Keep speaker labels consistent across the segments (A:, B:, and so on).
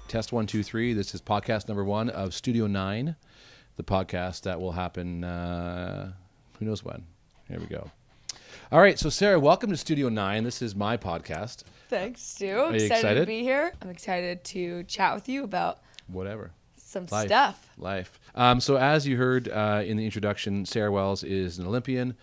A: Test 1, 2, 3. This is podcast number 1 of Studio 9, the podcast that will happen who knows when. Here we go. All right, so Sarah, welcome to Studio 9. This is my podcast.
B: Thanks, Stu.
A: Are you excited
B: to be here. I'm excited to chat with you about
A: whatever.
B: Some
A: Life.
B: stuff.
A: Life. So as you heard in the introduction, Sarah Wells is an Olympian.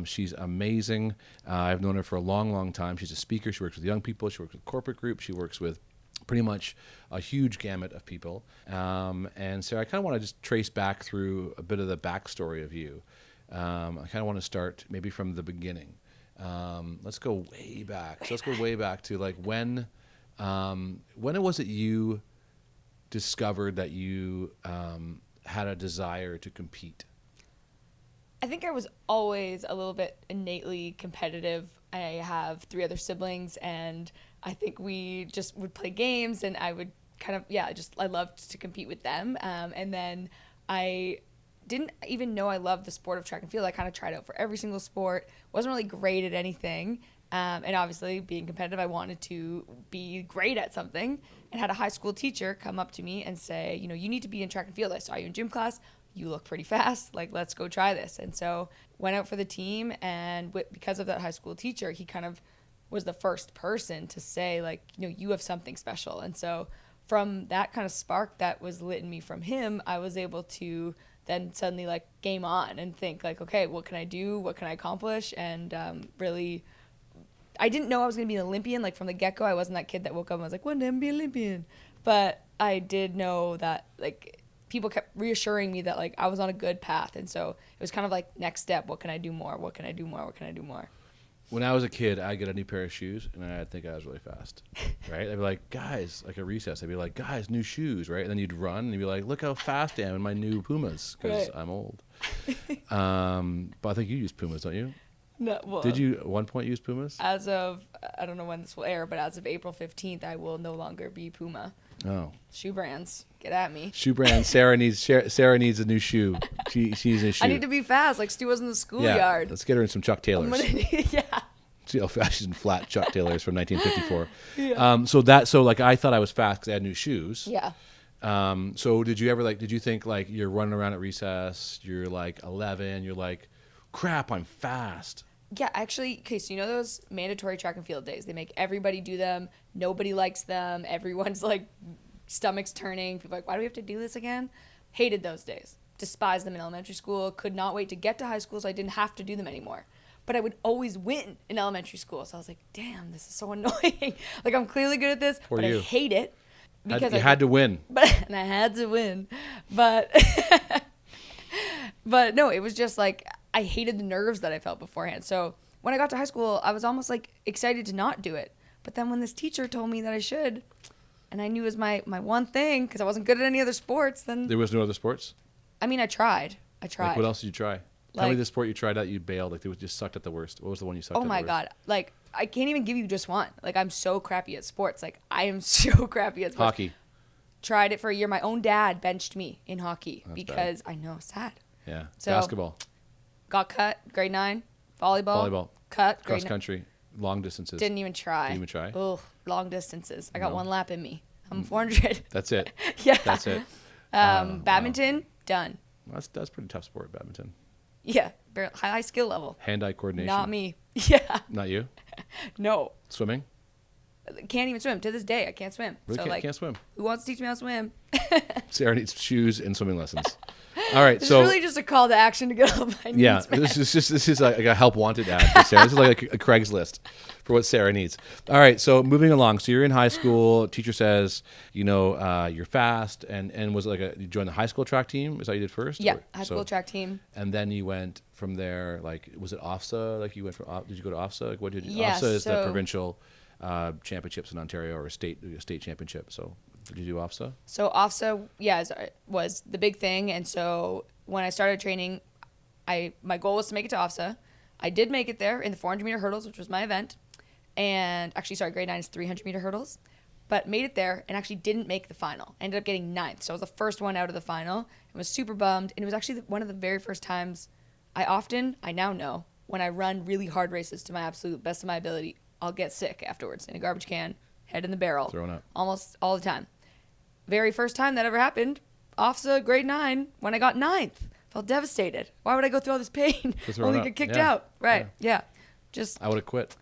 A: She's amazing. I've known her for a long, long time. She's a speaker. She works with young people. She works with corporate groups. She works with pretty much a huge gamut of people. And Sarah, I kind of want to just trace back through a bit of the backstory of you. I kind of want to start maybe from the beginning. Let's go way back. So let's go way back to like when it was that you discovered that you had a desire to compete?
B: I think I was always a little bit innately competitive. I have 3 other siblings, and I think we just would play games, and I would kind of, I loved to compete with them. And then I didn't even know I loved the sport of track and field. I kind of tried out for every single sport, wasn't really great at anything. And obviously, being competitive, I wanted to be great at something, and had a high school teacher come up to me and say, you need to be in track and field. I saw you in gym class. You look pretty fast. Like, let's go try this. And so went out for the team, and because of that high school teacher, he kind of was the first person to say, like, you have something special. And so from that kind of spark that was lit in me from him, I was able to then suddenly, like, game on and think, like, okay, what can I do? What can I accomplish? And really, I didn't know I was going to be an Olympian. Like, from the get-go, I wasn't that kid that woke up and was like, one day I'm going to be an Olympian. But I did know that, like, people kept reassuring me that, like, I was on a good path. And so it was kind of like, next step, what can I do more? What can I do more? What can I do more?
A: When I was a kid, I'd get a new pair of shoes, and I'd think I was really fast, right? I'd be like, guys, like at recess, I'd be like, guys, new shoes, right? And then you'd run, and you'd be like, look how fast I am in my new Pumas, because I'm old. But I think you use Pumas, don't you?
B: No, well,
A: did you at one point use Pumas?
B: As of, I don't know when this will air, but as of April 15th, I will no longer be Puma.
A: Oh.
B: Shoe brands, get at me.
A: Shoe brands. Sarah needs a new shoe. She needs a shoe.
B: I need to be fast, like Stu was in the schoolyard.
A: Let's get her in some Chuck Taylors.
B: Yeah.
A: See how fast she's in flat Chuck Taylors from 1954.
B: Yeah.
A: So I thought I was fast because I had new shoes.
B: Yeah.
A: So did you think like you're running around at recess, you're like 11, you're like, crap, I'm fast.
B: Yeah, actually, okay, so those mandatory track and field days, they make everybody do them. Nobody likes them. Everyone's like stomachs turning. People are like, why do we have to do this again? Hated those days. Despised them in elementary school. Could not wait to get to high school so I didn't have to do them anymore. But I would always win in elementary school. So I was like, damn, this is so annoying. Like, I'm clearly good at this, but I hate it.
A: Because you had to win.
B: And I had to win. But but no, it was just like, I hated the nerves that I felt beforehand. So when I got to high school, I was almost like excited to not do it. But then when this teacher told me that I should, and I knew it was my one thing, because I wasn't good at any other sports, then...
A: There was no other sports?
B: I mean, I tried.
A: Like, what else did you try? Tell me the sport you tried out, you bailed, like it just sucked at the worst. What was the one you sucked at the worst?
B: Oh my God. Like, I can't even give you just one. Like, I'm so crappy at sports. Like, I am so crappy at sports.
A: Hockey.
B: Tried it for a year. My own dad benched me in hockey.
A: That's
B: because
A: bad.
B: I know, sad.
A: Yeah.
B: So,
A: basketball.
B: Got cut, grade 9. Volleyball. Cut, grade 9.
A: Cross country. Long distances.
B: Didn't even try. Oh, long distances. I got one lap in me. I'm 400.
A: That's it.
B: Yeah.
A: That's it.
B: Badminton, wow. Done.
A: That's a pretty tough sport, badminton.
B: Yeah. High skill level.
A: Hand-eye coordination.
B: Not me. Yeah.
A: Not you?
B: No.
A: Swimming?
B: Can't even swim. To this day, I can't swim.
A: Really
B: so,
A: can't swim?
B: Who wants to teach me how to swim?
A: Sarah needs shoes and swimming lessons. All right,
B: this is really just a call to action to get all my needs.
A: Yeah, this is like a help wanted ad for Sarah. This is like a Craigslist for what Sarah needs. All right, so moving along. So you're in high school. Teacher says, you're fast, and was it like you joined the high school track team? Is that what you did first?
B: Yeah, high school track team.
A: And then you went from there. Like, was it OFSA? Like you went from? Did you go to OFSA? Like, what did you?
B: Yeah,
A: OFSA is the provincial championships in Ontario, or a state championship. So did you do OFSA?
B: So OFSA, was the big thing, and so when I started training, my goal was to make it to OFSA. I did make it there in the 400-meter hurdles, which was my event. And actually, grade 9 is 300-meter hurdles. But made it there and actually didn't make the final. I ended up getting 9th. So I was the first one out of the final and was super bummed. And it was actually one of the very first times I now know, when I run really hard races to my absolute best of my ability, I'll get sick afterwards in a garbage can, head in the barrel.
A: Throwing up.
B: Almost all the time. very first time that ever happened, OFSA grade 9, when I got 9th. Felt devastated. Why would I go through all this pain? Only get kicked out. Right. Yeah. Just,
A: I would have quit.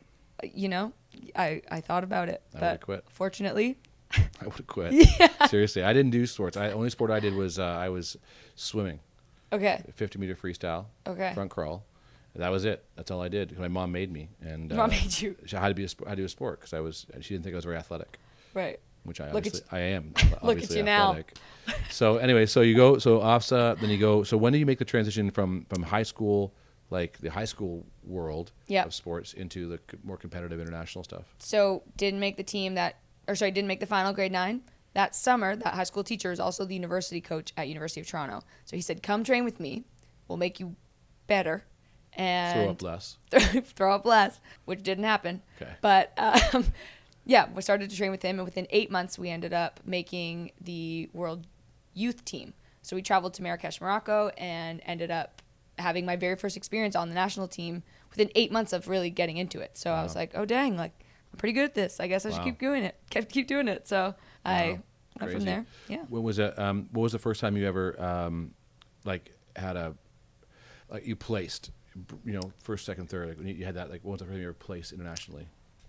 B: you know, I thought about it.
A: I
B: but
A: would've quit.
B: Fortunately,
A: I would have quit.
B: Yeah.
A: Seriously, I didn't do sports. Only sport I did was I was swimming,
B: okay.
A: 50-meter freestyle,
B: Okay.
A: front crawl. That was it. That's all I did. My mom made me, and
B: Mom made you.
A: I had to do a sport because she didn't think I was very athletic,
B: Right.
A: which I
B: Look at
A: obviously I am.
B: Look at
A: Obviously
B: you now.
A: athletic. So anyway, so you go OFSA, then you go. So when do you make the transition from high school, like the high school world
B: Yep.
A: of sports, into the more competitive international stuff?
B: So didn't make the didn't make the final grade 9. That summer, that high school teacher is also the university coach at University of Toronto. So he said, come train with me. We'll make you better. And
A: Throw up less.
B: throw up less, which didn't happen.
A: Okay.
B: But yeah, we started to train with him, and within 8 months, we ended up making the world youth team. So we traveled to Marrakesh, Morocco, and ended up having my very first experience on the national team within 8 months of really getting into it. So I was like, oh dang, like I'm pretty good at this. I guess I should keep doing it. Keep doing it. So I went from there. Yeah.
A: When was it? What was the first time you ever you placed? First, second, third. Like when you had that. Like what was the first time you ever placed internationally?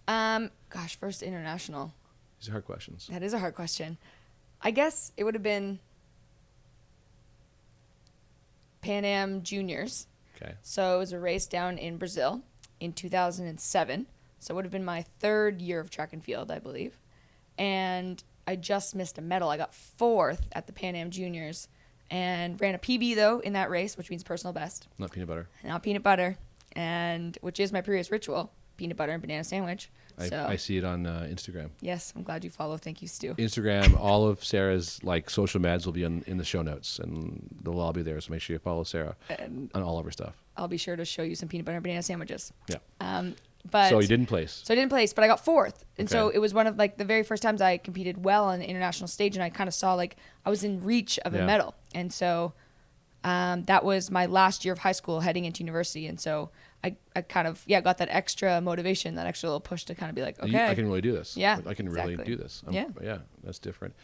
B: Gosh, first international.
A: These are hard questions.
B: That is a hard question. I guess it would have been Pan Am Juniors.
A: Okay.
B: So it was a race down in Brazil in 2007. So it would have been my third year of track and field, I believe. And I just missed a medal. I got 4th at the Pan Am Juniors and ran a PB, though, in that race, which means personal best.
A: Not peanut butter.
B: Not peanut butter, and which is my previous ritual, peanut butter and banana sandwich.
A: I see it on Instagram.
B: Yes, I'm glad you follow. Thank you, Stu.
A: Instagram, all of Sarah's social meds will be in the show notes, and they'll all be there. So make sure you follow Sarah
B: And
A: on all of her stuff.
B: I'll be sure to show you some peanut butter and banana sandwiches.
A: Yeah.
B: But
A: so you didn't place.
B: So I didn't place, but I got 4th. And so
A: Okay.
B: it was one of the very first times I competed well on the international stage, and I kind of saw I was in reach of a medal. And so that was my last year of high school heading into university. And so I kind of got that extra motivation, that extra little push to kind of be like, okay,
A: I can really do this.
B: Yeah,
A: I can
B: exactly.
A: really do this.
B: Yeah,
A: that's different.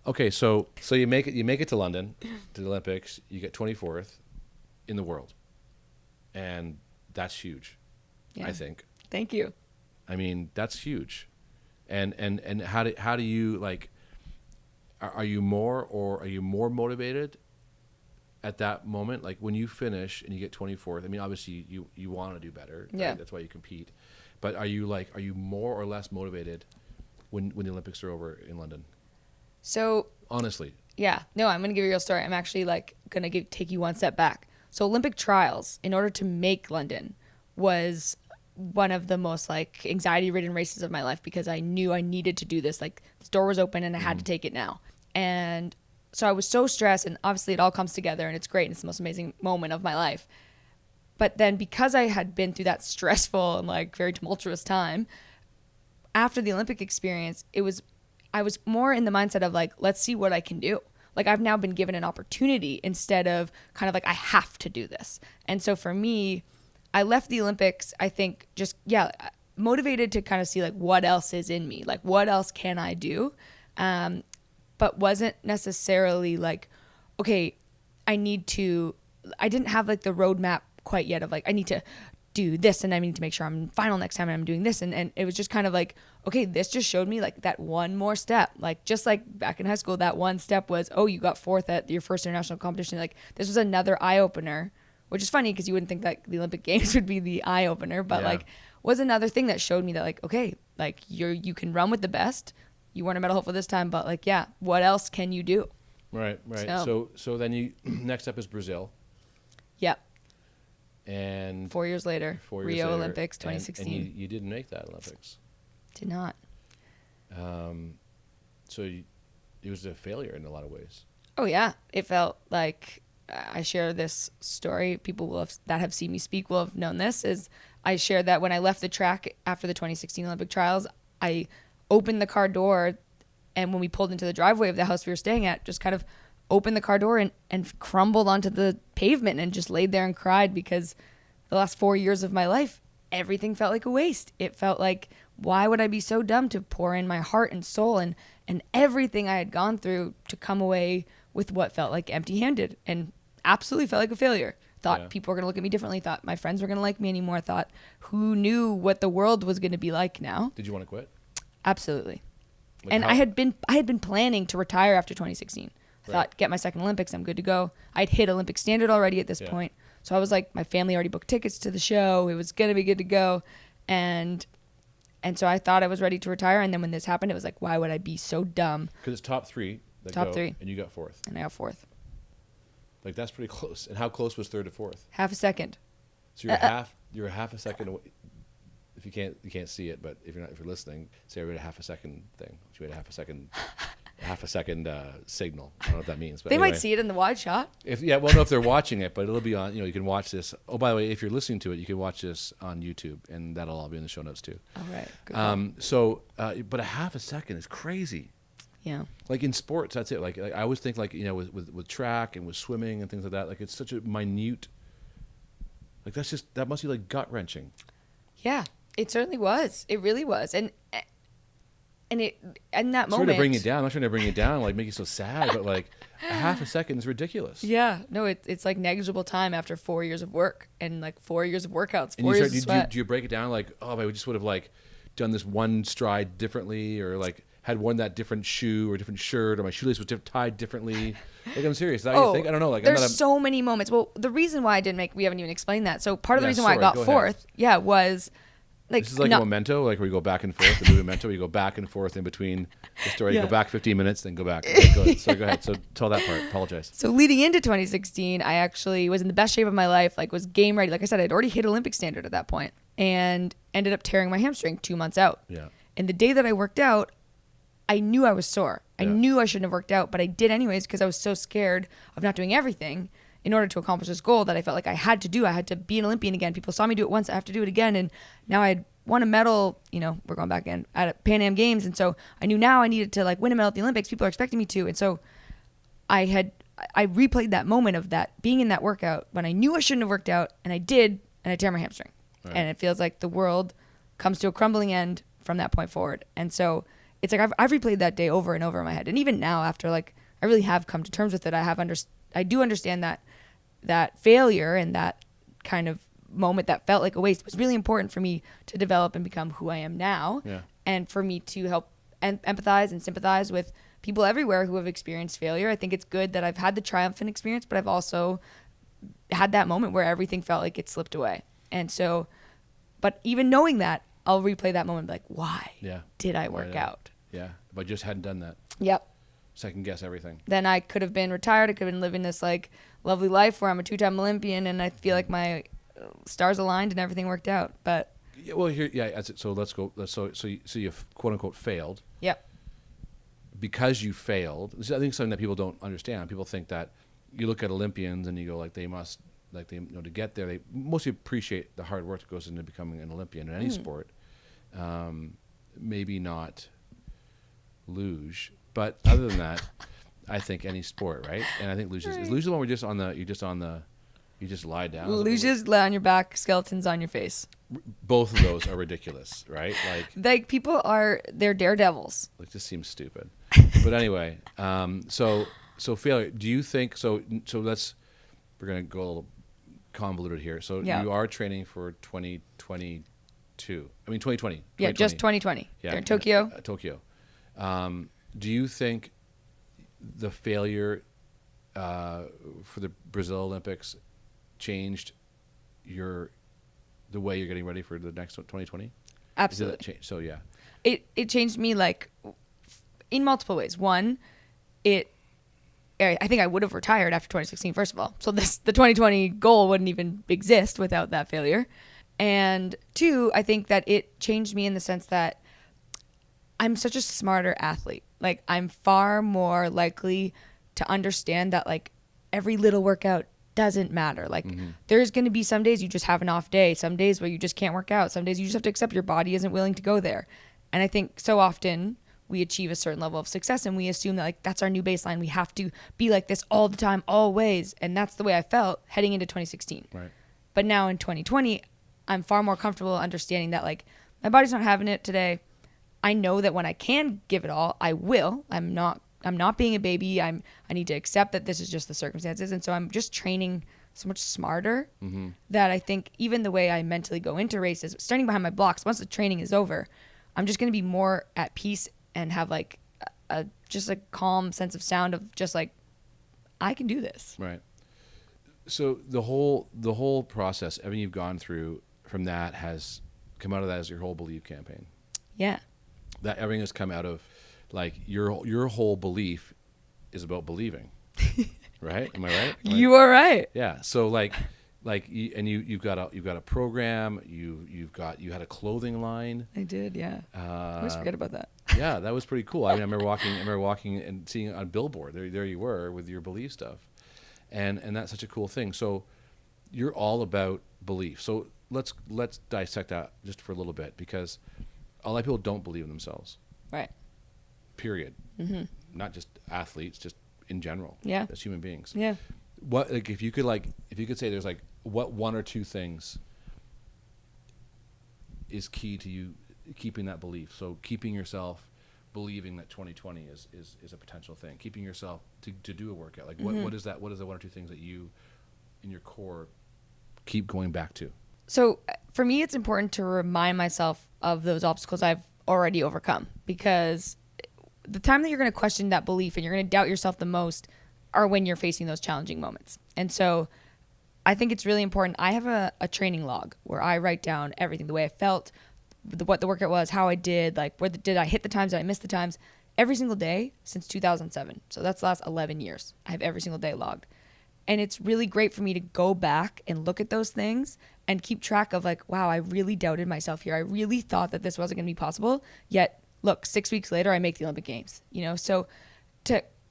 A: Okay, so you make it to London, to the Olympics. You get 24th in the world, and that's huge.
B: Yeah.
A: I think.
B: Thank you.
A: I mean, that's huge. And how do you are you more motivated at that moment? Like when you finish and you get 24th, I mean, obviously you want to do better. Right?
B: Yeah.
A: That's why you compete. But are you more or less motivated when the Olympics are over in London?
B: So
A: Honestly.
B: yeah, no, I'm going to give you a real story. I'm actually going to take you one step back. So Olympic trials, in order to make London, was one of the most anxiety-ridden races of my life, because I knew I needed to do this. The door was open and I had to take it now. And so I was so stressed, and obviously it all comes together and it's great and it's the most amazing moment of my life. But then because I had been through that stressful and very tumultuous time, after the Olympic experience, I was more in the mindset of let's see what I can do. I've now been given an opportunity instead of kind of I have to do this. And so for me, I left the Olympics, I think, just, motivated to kind of see what else is in me, what else can I do, but wasn't necessarily okay, I didn't have the roadmap quite yet of I need to do this and I need to make sure I'm final next time and I'm doing this. And it was just kind of okay, this just showed me that one more step. Just back in high school, that one step was, oh, you got 4th at your first international competition. This was another eye opener, which is funny because you wouldn't think that the Olympic Games would be the eye opener, but was another thing that showed me that okay, you can run with the best. You weren't a medal hopeful this time, but what else can you do?
A: Right. So then you next up is Brazil.
B: Yep.
A: And
B: 4 years later, Rio Olympics 2016.
A: And you didn't make that Olympics.
B: Did not.
A: So it was a failure in a lot of ways.
B: Oh yeah, it felt like I share this story. People that have seen me speak will have known this. Is I shared that when I left the track after the 2016 Olympic trials, I opened the car door, and when we pulled into the driveway of the house we were staying at, just kind of opened the car door and crumbled onto the pavement and just laid there and cried, because the last 4 years of my life, everything felt like a waste. It felt like why would I be so dumb to pour in my heart and soul and everything I had gone through to come away with what felt like empty-handed and absolutely felt like a failure. Thought people were going to look at me differently. Thought my friends were going to like me anymore. Thought who knew what the world was going to be like now.
A: Did you want to quit?
B: Absolutely.
A: Like
B: And
A: how-
B: I had been planning to retire after 2016. I thought, get my second Olympics, I'm good to go. I'd hit Olympic standard already at this point. So I was like, my family already booked tickets to the show. It was going to be good to go. And so I thought I was ready to retire. And then when this happened, it was like, why would I be so dumb?
A: Because it's top three. That
B: Top
A: go,
B: three.
A: And you got fourth.
B: And I got fourth.
A: Like that's pretty close. And how close was third to fourth?
B: Half a second.
A: So you're half a second away. If you can't see it, but if you're listening, Sarah made a half a second thing. She made a half a second signal. I don't know what that means. But
B: They
A: anyway,
B: might see it in the wide shot.
A: Well, no, if they're watching it, but it'll be on. You can watch this. Oh, by the way, if you're listening to it, you can watch this on YouTube, and that'll all be in the show notes too.
B: All right. Good call.
A: But a half a second is crazy.
B: Yeah.
A: Like in sports, that's it. Like I always think, like with track and with swimming and things like that. Like it's such a minute. Like that must be like gut wrenching.
B: Yeah. It certainly was. It really was. And it in that
A: I'm trying
B: moment.
A: to bring it down. I'm not trying to bring it down, like make you so sad, but like a half a second is ridiculous.
B: Yeah. No, it's like negligible time after 4 years of work and like 4 years of workouts.
A: And
B: 4 years of sweat.
A: do you break it down like, oh, I just would have like done this one stride differently, or like had worn that different shoe or different shirt, or my shoelace was tied differently. Like I'm serious. Is that how you think? I don't know. Like
B: there's so many moments. Well, the reason why I didn't we haven't even explained that. So part of the reason why I got
A: go
B: fourth, was like
A: this is like a memento, like where you go back and forth. The movie Memento, you go back and forth in between the story. You go back 15 minutes, then go back. Okay, so go ahead. So tell that part. Apologize.
B: So leading into 2016, I actually was in the best shape of my life. Like was game ready. Like I said, I'd already hit Olympic standard at that point, and ended up tearing my hamstring 2 months out.
A: Yeah.
B: And the day that I worked out, I knew I was sore. I knew I shouldn't have worked out, but I did anyways because I was so scared of not doing everything in order to accomplish this goal that I felt like I had to do. I had to be an Olympian again. People saw me do it once. I have to do it again. And now I had won a medal, we're going back in, at Pan Am Games. And so I knew now I needed to like win a medal at the Olympics. People are expecting me to. And so I replayed that moment of that being in that workout when I knew I shouldn't have worked out, and I did, and I tear my hamstring. Right. And it feels like the world comes to a crumbling end from that point forward. And so it's like I've replayed that day over and over in my head. And even now, after like I really have come to terms with it, I do understand that failure and that kind of moment that felt like a waste was really important for me to develop and become who I am now.
A: Yeah.
B: And for me to help empathize and sympathize with people everywhere who have experienced failure. I think it's good that I've had the triumphant experience, but I've also had that moment where everything felt like it slipped away. And so, but even knowing that, I'll replay that moment and be like, why did I work out?
A: Yeah, if I just hadn't done that.
B: Yep.
A: Second guess everything.
B: Then I could have been retired. I could have been living this like lovely life where I'm a 2-time Olympian, and I feel like my stars aligned and everything worked out. But
A: so let's go. So you quote unquote failed.
B: Yep.
A: Because you failed. This is, I think, something that people don't understand. People think that you look at Olympians and you go like they must, like they to get there. They mostly appreciate the hard work that goes into becoming an Olympian in any sport. Maybe not luge, but other than that, I think any sport, right? And I think luge is luge the one where you just lie down.
B: Luge is lay on your back, skeletons on your face.
A: Both of those are ridiculous, right?
B: Like people they're daredevils.
A: Like this seems stupid, but anyway. So failure. Do you think so? We're gonna go a little convoluted here. So you are training for 2022. I mean 2020.
B: Yeah, just 2020. Yeah, in Tokyo.
A: Tokyo. Do you think the failure for the Brazil Olympics changed the way you're getting ready for the next 2020?
B: Absolutely.
A: So yeah.
B: It changed me like in multiple ways. One, I think I would have retired after 2016, first of all. So the 2020 goal wouldn't even exist without that failure. And two, I think that it changed me in the sense that I'm such a smarter athlete. Like I'm far more likely to understand that like every little workout doesn't matter. Like there's going to be some days you just have an off day, some days where you just can't work out, some days you just have to accept your body isn't willing to go there. And I think so often we achieve a certain level of success and we assume that like that's our new baseline. We have to be like this all the time, always. And that's the way I felt heading into 2016.
A: Right.
B: But now in 2020, I'm far more comfortable understanding that like my body's not having it today. I know that when I can give it all, I will. I'm not being a baby. I need to accept that this is just the circumstances. And so I'm just training so much smarter that I think even the way I mentally go into races, starting behind my blocks, once the training is over, I'm just going to be more at peace and have like just a calm sense of sound of just like, I can do this.
A: Right. So the whole process, everything you've gone through from that has come out of that as your whole Believe campaign.
B: Yeah.
A: That everything has come out of, like, your whole belief is about believing, right? Am I right?
B: You are right.
A: Yeah. So you've got a program. You had a clothing line.
B: I did. Yeah. I always forget about that.
A: Yeah, that was pretty cool. I mean, I remember walking and seeing it on billboard. There you were with your belief stuff, and that's such a cool thing. So you're all about belief. So let's dissect that just for a little bit, because a lot of people don't believe in themselves.
B: Right.
A: Period. Not just athletes, just in general.
B: Yeah.
A: As human beings.
B: Yeah.
A: What, like, if you could say there's like what one or two things is key to you keeping that belief. So keeping yourself believing that 2020 is a potential thing. Keeping yourself to do a workout. Like what is that? What is the one or two things that you in your core keep going back to?
B: So for me, it's important to remind myself of those obstacles I've already overcome, because the time that you're going to question that belief and you're going to doubt yourself the most are when you're facing those challenging moments. And so I think it's really important. I have a training log where I write down everything, the way I felt, what the workout was, how I did, like did I hit the times, did I miss the times, every single day since 2007. So that's the last 11 years. I have every single day logged. And it's really great for me to go back and look at those things and keep track of like, wow, I really doubted myself here. I really thought that this wasn't going to be possible. Yet, look, 6 weeks later, I make the Olympic Games. You know, so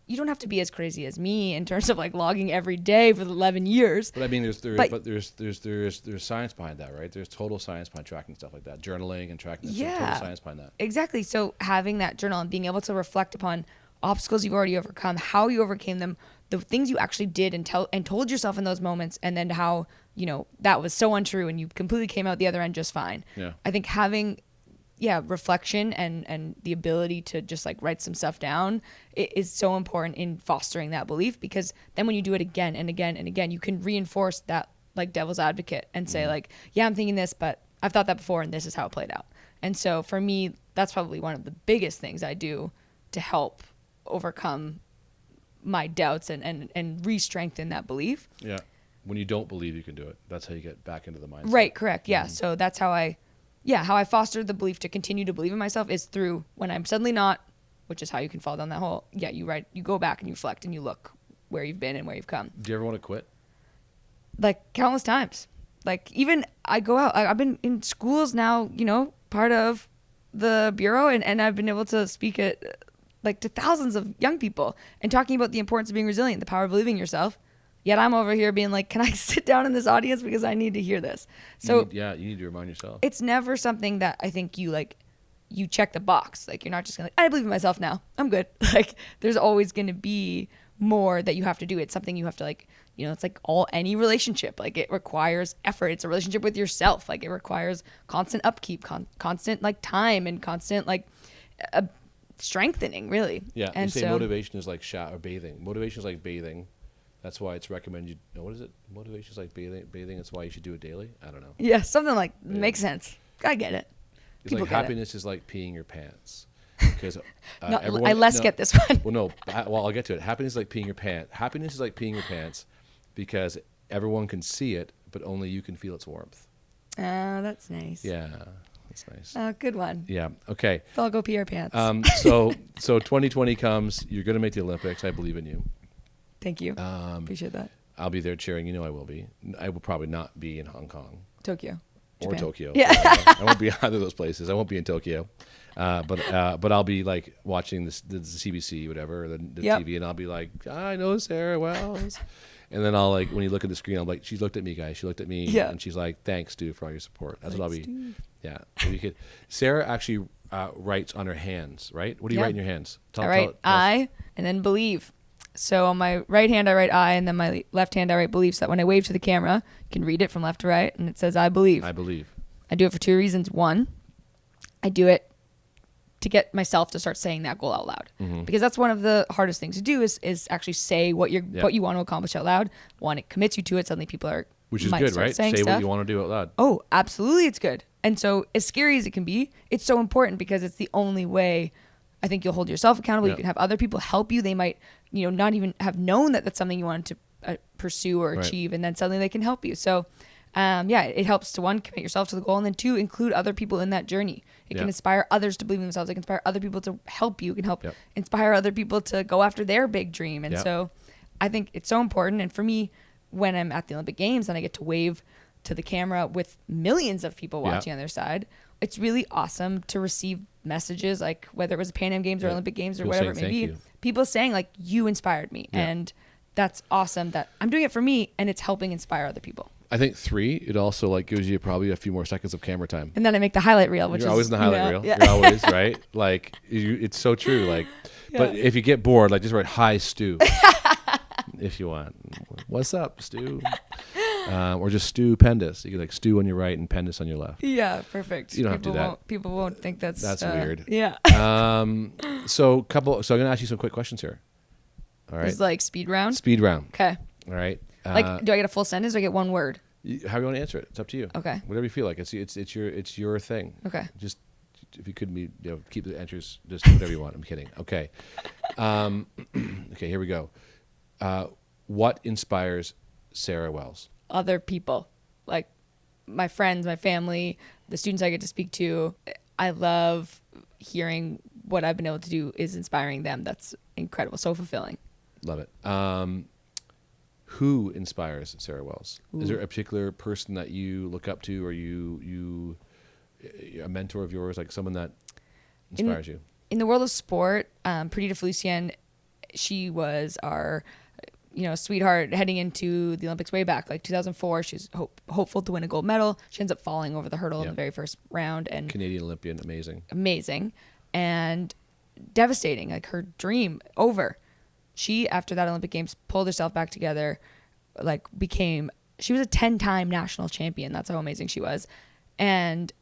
B: you don't have to be as crazy as me in terms of like logging every day for 11 years.
A: But I mean, there's science behind that, right? There's total science behind tracking stuff like that, journaling and tracking. There's total science behind that.
B: Exactly. So having that journal and being able to reflect upon obstacles you've already overcome, how you overcame them, the things you actually did and told yourself in those moments, and then how, you know, that was so untrue and you completely came out the other end just fine.
A: Yeah.
B: I think having reflection and the ability to just like write some stuff down is so important in fostering that belief, because then when you do it again and again and again, you can reinforce that like devil's advocate and say like, yeah, I'm thinking this, but I've thought that before and this is how it played out. And so for me, that's probably one of the biggest things I do to help overcome my doubts and re-strengthen that belief.
A: Yeah. When you don't believe you can do it, that's how you get back into the mindset.
B: Right. Correct. Yeah. So that's how I fostered the belief to continue to believe in myself, is through when I'm suddenly not, which is how you can fall down that hole. Yeah. You go back and you reflect and you look where you've been and where you've come.
A: Do you ever want to quit?
B: Like countless times. Like even I go out, I've been in schools now, you know, part of the bureau, and I've been able to speak at like to thousands of young people and talking about the importance of being resilient, the power of believing in yourself. Yet I'm over here being like, can I sit down in this audience because I need to hear this? So
A: you need to remind yourself.
B: It's never something that I think you check the box. Like you're not just gonna I believe in myself now, I'm good. Like there's always gonna be more that you have to do. It's something you have to like, you know, it's like any relationship. Like it requires effort. It's a relationship with yourself. Like it requires constant upkeep, constant like time and constant like strengthening, really.
A: Yeah.
B: And
A: you say
B: so,
A: motivation is like bathing. Motivation is like bathing. That's why it's recommended. What is it? Motivation is like bathing. That's why you should do it daily. I don't know.
B: Yeah, something like makes sense. I get it.
A: It's
B: People
A: like
B: get
A: happiness is like peeing your pants. Because
B: get this one.
A: Well, no. Well, I'll get to it. Happiness is like peeing your pants. Happiness is like peeing your pants because everyone can see it, but only you can feel its warmth.
B: Oh, that's nice.
A: Yeah, that's nice.
B: Oh, good one.
A: Yeah. Okay.
B: So I'll go pee our pants.
A: So 2020 comes. You're going to make the Olympics. I believe in you.
B: Thank you. Appreciate that.
A: I'll be there cheering. You know I will be. I will probably not be in Hong Kong.
B: Tokyo.
A: Or
B: Japan.
A: Tokyo.
B: Yeah.
A: I won't be either of those places. I won't be in Tokyo. But I'll be like watching the CBC, whatever, the TV, and I'll be like, I know Sarah Wells. And then I'll like, when you look at the screen, I'm like, she looked at me, guys. She looked at me, and she's like, thanks, Stu, for all your support. That's what I'll be.
B: Stu.
A: Yeah. Sarah actually writes on her hands, right? What do you write in your hands?
B: I write I and then believe. So on my right hand, I write I, and then my left hand, I write believe. So that when I wave to the camera, you can read it from left to right, and it says I believe.
A: I believe.
B: I do it for two reasons. One, I do it to get myself to start saying that goal out loud, because that's one of the hardest things to do is actually say what you want to accomplish out loud. One, it commits you to it. Suddenly people are,
A: which is good, right? Say what you want to do out loud.
B: Oh, absolutely. It's good. And so as scary as it can be, it's so important because it's the only way I think you'll hold yourself accountable. You can have other people help you. They might, not even have known that that's something you wanted to pursue or achieve. And then suddenly they can help you. So it helps to, one, commit yourself to the goal, and then two, include other people in that journey. It can inspire others to believe in themselves. It can inspire other people to help you. It can help inspire other people to go after their big dream. And so I think it's so important. And for me, when I'm at the Olympic Games and I get to wave to the camera with millions of people watching on their side, it's really awesome to receive messages, like whether it was Pan Am Games or Olympic Games or
A: people
B: whatever it may be. People saying like, you inspired me. And that's awesome that I'm doing it for me and it's helping inspire other people.
A: I think 3, it also like gives you probably a few more seconds of camera time.
B: And then I make the highlight reel, which
A: You're
B: is
A: always in the highlight reel.
B: Yeah.
A: You're always right. Like it's so true. Like, but if you get bored, like just write "Hi, Stu," if you want. What's up, Stu? Or just Stu Pendis. You can like Stu on your right and Pendis on your left.
B: Yeah, perfect.
A: You don't have to do that.
B: People won't think that's
A: weird.
B: Yeah.
A: So I'm gonna ask you some quick questions here. All right.
B: It's like speed round.
A: Speed round.
B: Okay.
A: All right.
B: Like, do I get a full sentence or I get one word?
A: How do you want to answer it? It's up to you.
B: Okay.
A: Whatever you feel like. It's your thing.
B: Okay.
A: Just if you could be, keep the answers just whatever you want. I'm kidding. Okay. Okay. Here we go. What inspires Sarah Wells?
B: Other people, like my friends, my family, the students I get to speak to. I love hearing what I've been able to do is inspiring them. That's incredible. So fulfilling.
A: Love it. Who inspires Sarah Wells?
B: Ooh.
A: Is there a particular person that you look up to, or you a mentor of yours, like someone that inspires you?
B: In the world of sport, Perdita Felician, she was our sweetheart heading into the Olympics way back, like 2004. She's hopeful to win a gold medal. She ends up falling over the hurdle in the very first round. And
A: Canadian Olympian, amazing
B: and devastating. Like her dream over. She, after that Olympic Games, pulled herself back together. She was a 10-time national champion. That's how amazing she was. And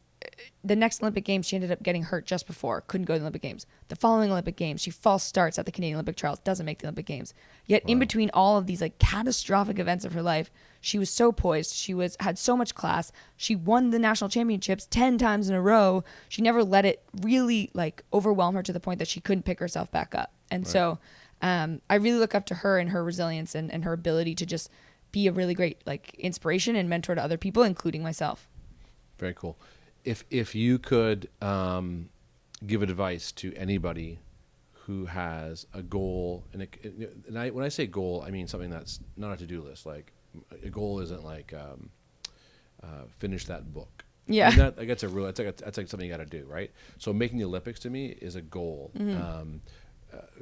B: the next Olympic Games, she ended up getting hurt just before, couldn't go to the Olympic Games. The following Olympic Games, she false starts at the Canadian Olympic trials, doesn't make the Olympic Games. Yet in between all of these like catastrophic events of her life, she was so poised. She had so much class. She won the national championships 10 times in a row. She never let it really like overwhelm her to the point that she couldn't pick herself back up. And so I really look up to her and her resilience and her ability to just be a really great like inspiration and mentor to other people, including myself.
A: Very cool. If you could give advice to anybody who has a goal, when I say goal, I mean something that's not a to-do list. Like a goal isn't like finish that book.
B: Yeah,
A: I mean, that's like something you got to do, right? So making the Olympics to me is a goal.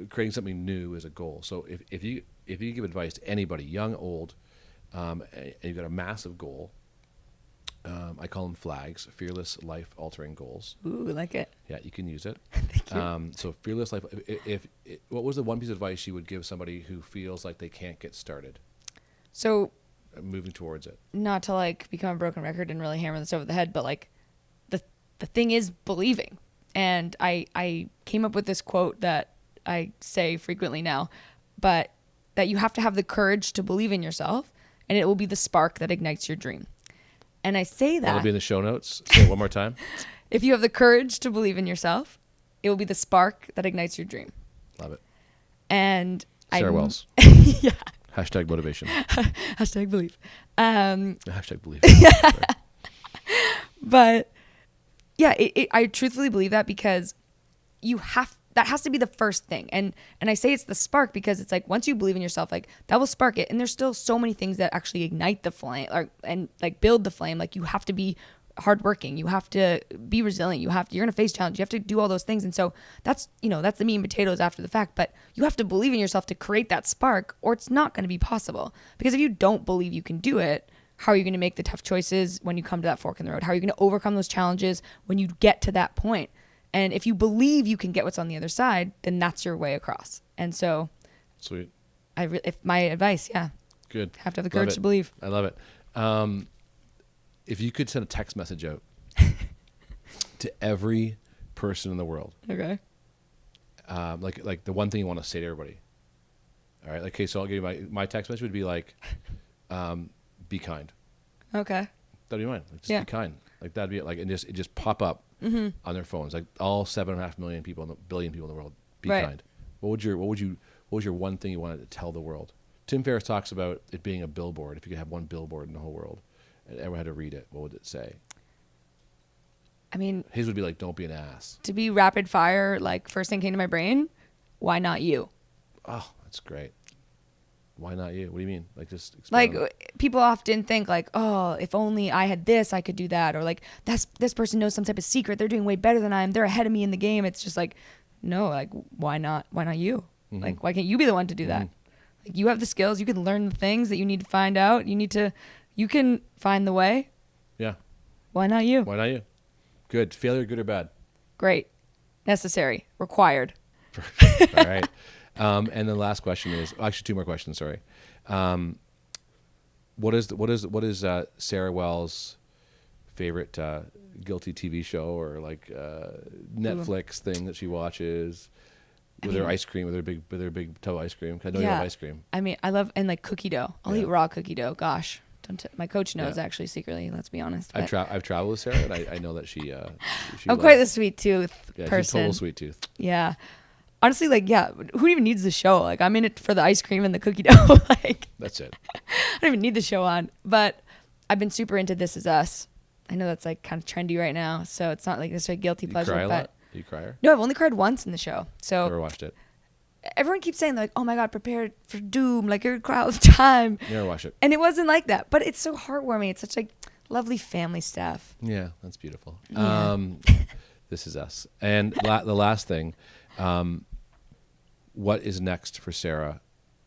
A: Creating something new is a goal. So if you give advice to anybody, young, old, and you've got a massive goal. I call them flags, fearless life altering goals.
B: Ooh, I like it.
A: Yeah, you can use it.
B: Thank you.
A: So fearless life. What was the one piece of advice you would give somebody who feels like they can't get started?
B: So
A: moving towards it.
B: Not to like become a broken record and really hammer this over the head, but like the thing is believing. And I came up with this quote that I say frequently now, but that you have to have the courage to believe in yourself, and it will be the spark that ignites your dream. And I say that.
A: That'll be in the show notes. Say it one more time.
B: If you have the courage to believe in yourself, it will be the spark that ignites your dream.
A: Love it.
B: And
A: Sarah Wells.
B: Yeah.
A: Hashtag motivation.
B: Hashtag believe.
A: Hashtag believe.
B: But yeah, I truthfully believe that because that has to be the first thing. And I say it's the spark because it's like once you believe in yourself, like that will spark it. And there's still so many things that actually ignite the flame and like build the flame. Like you have to be hardworking. You have to be resilient. You're going to face challenges. You have to do all those things. And so that's the meat and potatoes after the fact. But you have to believe in yourself to create that spark or it's not going to be possible. Because if you don't believe you can do it, how are you going to make the tough choices when you come to that fork in the road? How are you going to overcome those challenges when you get to that point? And if you believe you can get what's on the other side, then that's your way across. And so,
A: sweet.
B: If my advice, yeah,
A: good.
B: Have to have the courage to believe.
A: I love it. If you could send a text message out to every person in the world.
B: Okay.
A: Like the one thing you want to say to everybody. All right. Like, okay, so I'll give you my text message would be like, be kind.
B: Okay.
A: That'd be mine. Like, just be kind. Like that'd be it. Like, and it just pop up on their phones. Like all 7.5 million people, billion people in the world. Be kind. What was your one thing you wanted to tell the world? Tim Ferriss talks about it being a billboard. If you could have one billboard in the whole world, and everyone had to read it, what would it say?
B: I mean,
A: his would be like, "Don't be an ass."
B: To be rapid fire, like first thing came to my brain, why not you?
A: Oh, that's great. Why not you? What do you mean? Like just
B: like people often think like, oh, if only I had this, I could do that, or like this person knows some type of secret. They're doing way better than I am. They're ahead of me in the game. It's just like, no, like why not? Why not you? Mm-hmm. Like why can't you be the one to do that? Like you have the skills. You can learn the things that you need to find out. You can find the way.
A: Yeah.
B: Why not you?
A: Why not you? Good. Failure, good or bad?
B: Great. Necessary. Required.
A: All right. And the last question is actually two more questions. Sorry. What is Sarah Wells' favorite guilty TV show or like Netflix thing that she watches with her ice cream, with her big tub of ice cream? 'Cause I know you love ice cream.
B: I mean, I love and like cookie dough. I'll eat raw cookie dough. Gosh, my coach knows actually secretly. Let's be honest.
A: I've traveled with Sarah, and I know that she
B: quite the sweet tooth person.
A: She's total sweet tooth.
B: Yeah. Honestly, like, who even needs the show? Like, I'm in it for the ice cream and the cookie dough. Like,
A: that's it.
B: I don't even need the show on. But I've been super into This Is Us. I know that's like kind of trendy right now, so it's not like necessarily guilty pleasure.
A: Cry a lot? Do you cry her?
B: No, I've only cried once in the show. So
A: never watched it.
B: Everyone keeps saying like, "Oh my God, prepare for doom!" Like you're cry all the time.
A: Never watched it.
B: And it wasn't like that, but it's so heartwarming. It's such like lovely family stuff.
A: Yeah, that's beautiful.
B: Yeah.
A: This Is Us, and the last thing. What is next for Sarah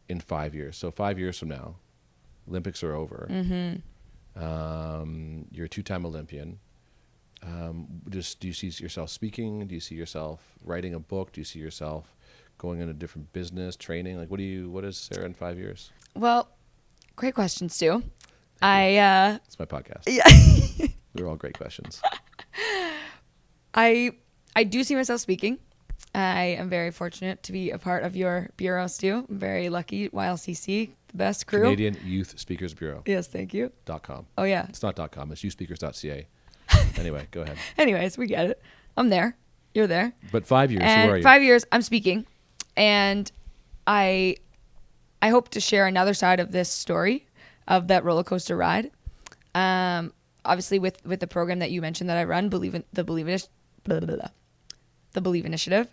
A: in 5 years? So 5 years from now, Olympics are over. Mm-hmm. You're a two-time Olympian. Do you see yourself speaking? Do you see yourself writing a book? Do you see yourself going into different business, training? Like, what is Sarah in 5 years?
B: Well, great question, Stu. It's
A: my podcast.
B: Yeah.
A: They're all great questions.
B: I do see myself speaking. I am very fortunate to be a part of your bureau, Stu. I'm very lucky. YLCC, the best crew.
A: Canadian Youth Speakers Bureau.
B: Yes, thank you.
A: .com.
B: Oh, yeah.
A: It's not .com. It's youthspeakers.ca. Anyway, go ahead.
B: Anyways, we get it. I'm there. You're there.
A: But 5 years,
B: and
A: so where are you?
B: 5 years, I'm speaking. And I hope to share another side of this story, of that roller coaster ride. Obviously, with the program that you mentioned that I run, the Believe Initiative,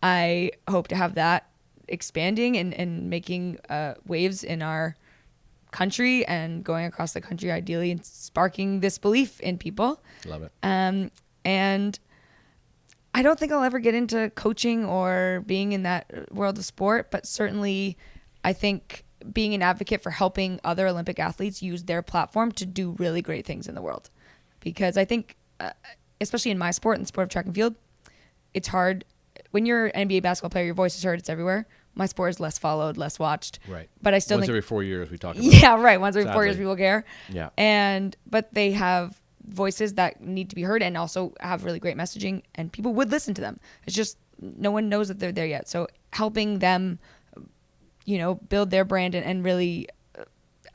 B: I hope to have that expanding and making waves in our country and going across the country, ideally, and sparking this belief in people.
A: Love it.
B: And I don't think I'll ever get into coaching or being in that world of sport, but certainly I think being an advocate for helping other Olympic athletes use their platform to do really great things in the world. Because I think, especially in my sport, in the sport of track and field, it's hard. When you're an NBA basketball player, your voice is heard. It's everywhere. My sport is less followed, less watched.
A: Right.
B: But I still
A: Once
B: think
A: every 4 years we talk about
B: Yeah, right. Once every 4 years people care.
A: Yeah.
B: But they have voices that need to be heard and also have really great messaging, and people would listen to them. It's just no one knows that they're there yet. So helping them, build their brand and really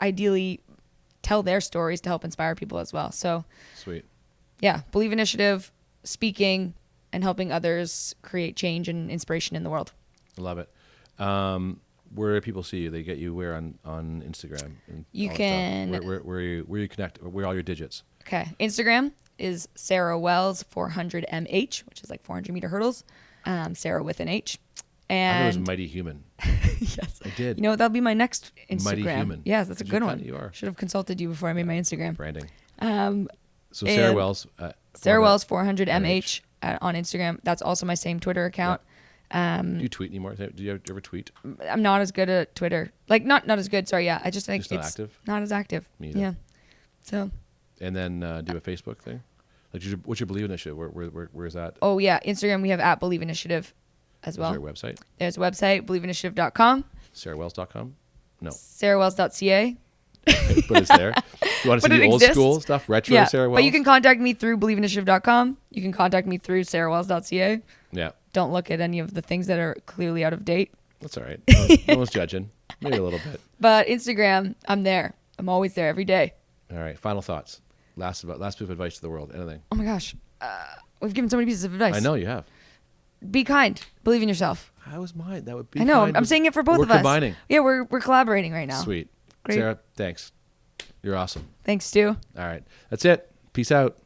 B: ideally tell their stories to help inspire people as well. So
A: sweet. Yeah.
B: Believe Initiative, speaking, and helping others create change and inspiration in the world.
A: Love it. Where do people see you? They get you where on Instagram? And
B: you can.
A: Where you connect? Where are all your digits?
B: Okay. Instagram is Sarah Wells 400mh, which is like 400 meter hurdles. Sarah with an H. And
A: I thought it was Mighty Human.
B: Yes.
A: I did.
B: That'll be my next Instagram.
A: Mighty Human.
B: Yes, that's a good one.
A: You are.
B: Should have consulted you before I made my Instagram.
A: Branding. So Sarah Wells.
B: Sarah Wells 400mh on Instagram. That's also my same Twitter account.
A: Yeah. Do you tweet anymore? Do you ever tweet?
B: I'm not as good at Twitter. Like not as good. Sorry. Yeah. I just think
A: not
B: it's
A: active?
B: not as active.
A: Me either.
B: Yeah. So.
A: And then do a Facebook thing. Like what's your Believe Initiative? Where is that?
B: Oh yeah, Instagram we have at Believe Initiative as well.
A: Is there a website?
B: There's a website, believeinitiative.com.
A: SarahWells.com? No.
B: SarahWells.ca.
A: but it's there. You want to
B: But
A: see the
B: it
A: old
B: exists.
A: school stuff, retro
B: Yeah,
A: Sarah Wells?
B: but you can contact me through believeinitiative.com. You can contact me through sarahwells.ca.
A: Yeah,
B: Don't look at any of the things that are clearly out of date.
A: that's all right. No one's judging. Maybe a little bit.
B: But Instagram, I'm there. I'm always there every day.
A: All right. Final thoughts. Last bit of advice to the world. Anything?
B: Oh my gosh. We've given so many pieces of advice.
A: I know you have.
B: Be kind. Believe in yourself.
A: How was mine? That would be.
B: I know.
A: kind
B: I'm
A: of-
B: saying it for both
A: we're
B: of us.
A: combining.
B: Yeah, we're collaborating right now.
A: Sweet.
B: Great.
A: Sarah, thanks. You're awesome.
B: Thanks, Stu.
A: All right. That's it. Peace out.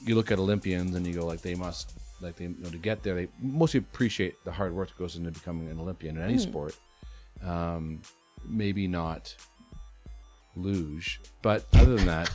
A: You look at Olympians and you go like they must to get there they mostly appreciate the hard work that goes into becoming an Olympian in any sport. Maybe not luge, but other than that